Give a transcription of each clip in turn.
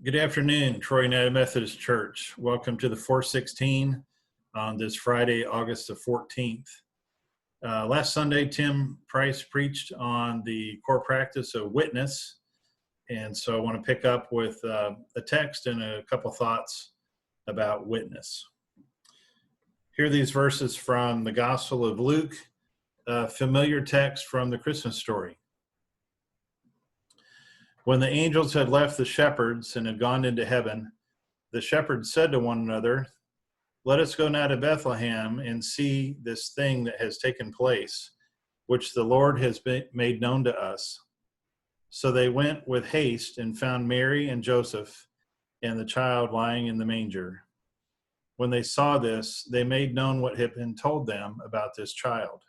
Good afternoon, Troy United Methodist Church. Welcome to the 416 on this Friday, August the 14th. Last Sunday, Tim Price preached on the core practice of witness. And so I want to pick up with a text and a couple thoughts about witness. Here are these verses from the Gospel of Luke, a familiar text from the Christmas story. When the angels had left the shepherds and had gone into heaven, the shepherds said to one another, "Let us go now to Bethlehem and see this thing that has taken place, which the Lord has made known to us." So they went with haste and found Mary and Joseph and the child lying in the manger. When they saw this, they made known what had been told them about this child.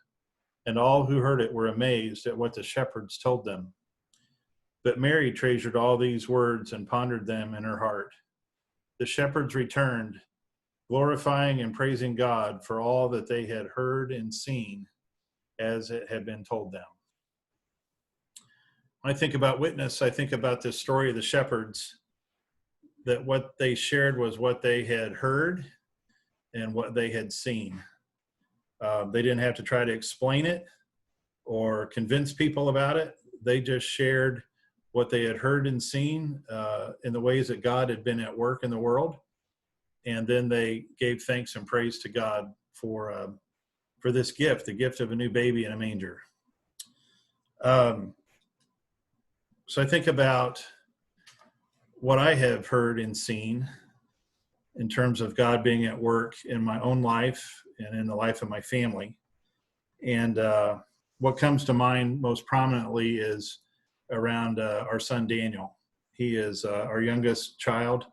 And all who heard it were amazed at what the shepherds told them. But Mary treasured all these words and pondered them in her heart. The shepherds returned, glorifying and praising God for all that they had heard and seen as it had been told them. When I think about witness, I think about this story of the shepherds, that what they shared was what they had heard and what they had seen. They didn't have to try to explain it or convince people about it. They just shared what they had heard and seen in the ways that God had been at work in the world. And then they gave thanks and praise to God for this gift, the gift of a new baby in a manger. So I think about what I have heard and seen in terms of God being at work in my own life and in the life of my family. And what comes to mind most prominently is around our son Daniel. He is our youngest child,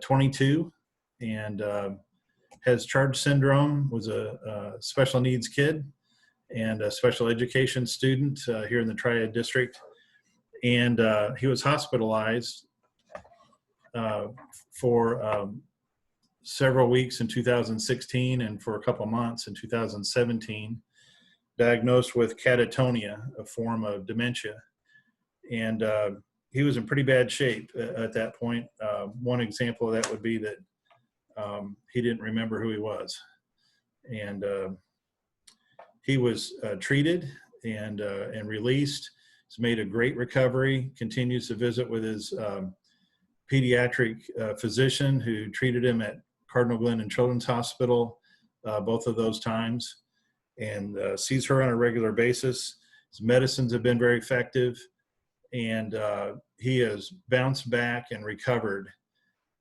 22, and has Charge syndrome, was a special needs kid and a special education student here in the Triad District. And he was hospitalized for several weeks in 2016 and for a couple months in 2017, diagnosed with catatonia, a form of dementia. And he was in pretty bad shape at that point. One example of that would be that he didn't remember who he was. And he was treated and released. He's made a great recovery, continues to visit with his pediatric physician who treated him at Cardinal Glennon Children's Hospital both of those times, and sees her on a regular basis. His medicines have been very effective. And he has bounced back and recovered.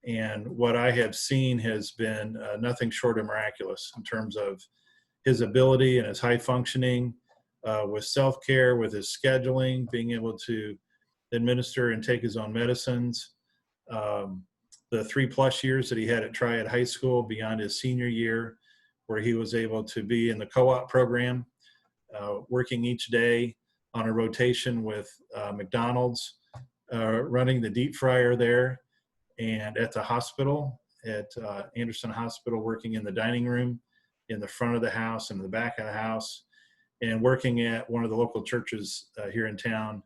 And what I have seen has been nothing short of miraculous in terms of his ability and his high functioning with self-care, with his scheduling, being able to administer and take his own medicines. The 3+ years that he had at Triad High School beyond his senior year, where he was able to be in the co-op program, working each day on a rotation with McDonald's, running the deep fryer there, and at the hospital, at Anderson Hospital, working in the dining room, in the front of the house and in the back of the house, and working at one of the local churches here in town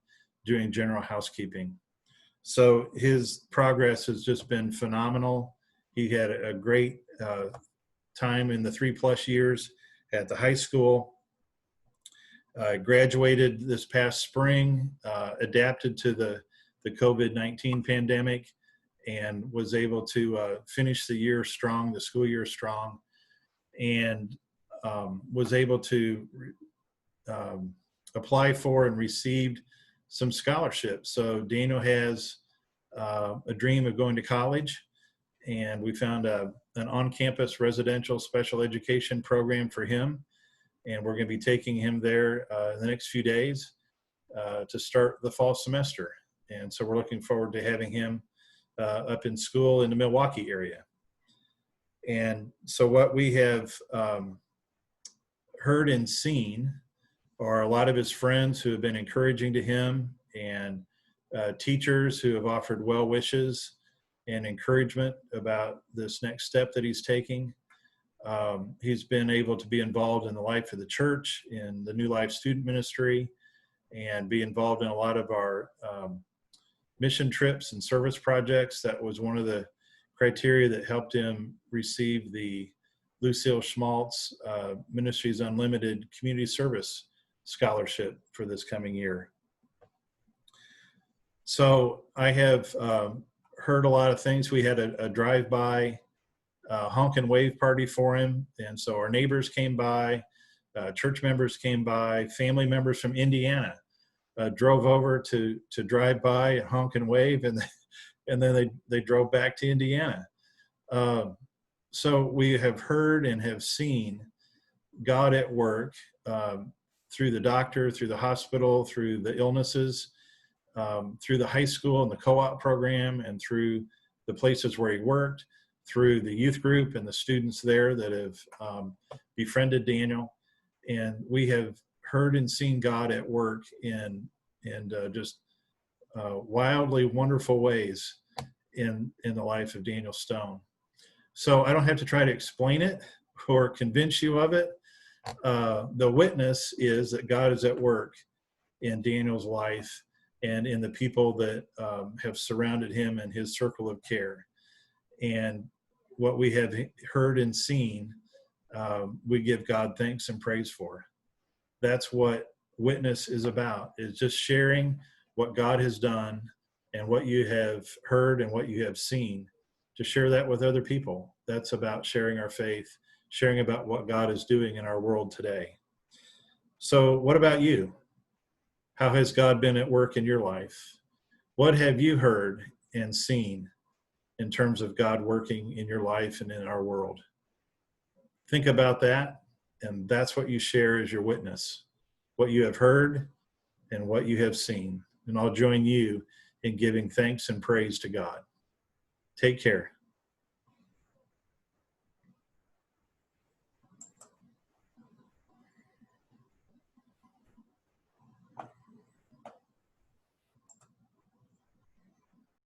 doing general housekeeping. So his progress has just been phenomenal. He had a great time in the 3+ years at the high school. Graduated this past spring, adapted to the COVID-19 pandemic, and was able to finish the year strong, the school year strong, and was able to apply for and received some scholarships. So Daniel has a dream of going to college, and we found an on-campus residential special education program for him. And we're going to be taking him there in the next few days to start the fall semester. And so we're looking forward to having him up in school in the Milwaukee area. And so what we have heard and seen are a lot of his friends who have been encouraging to him, and teachers who have offered well wishes and encouragement about this next step that he's taking. He's been able to be involved in the life of the church, in the New Life student ministry, and be involved in a lot of our mission trips and service projects. That was one of the criteria that helped him receive the Lucille Schmaltz Ministries Unlimited Community Service Scholarship for this coming year. So I have heard a lot of things. We had a drive-by honk and wave party for him. And so our neighbors came by, church members came by, family members from Indiana drove over to drive by and honk and wave, and then they drove back to Indiana. So we have heard and have seen God at work through the doctor, through the hospital, through the illnesses, through the high school and the co-op program, and through the places where he worked, through the youth group and the students there that have befriended Daniel. And we have heard and seen God at work in just wildly wonderful ways in the life of Daniel Stone. So I don't have to try to explain it or convince you of it. The witness is that God is at work in Daniel's life and in the people that have surrounded him and his circle of care. And what we have heard and seen, we give God thanks and praise for. That's what witness is about, is just sharing what God has done and what you have heard and what you have seen, to share that with other people. That's about sharing our faith, sharing about what God is doing in our world today. So what about you? How has God been at work in your life? What have you heard and seen in terms of God working in your life and in our world? Think about that, and that's what you share as your witness, what you have heard and what you have seen. And I'll join you in giving thanks and praise to God. Take care.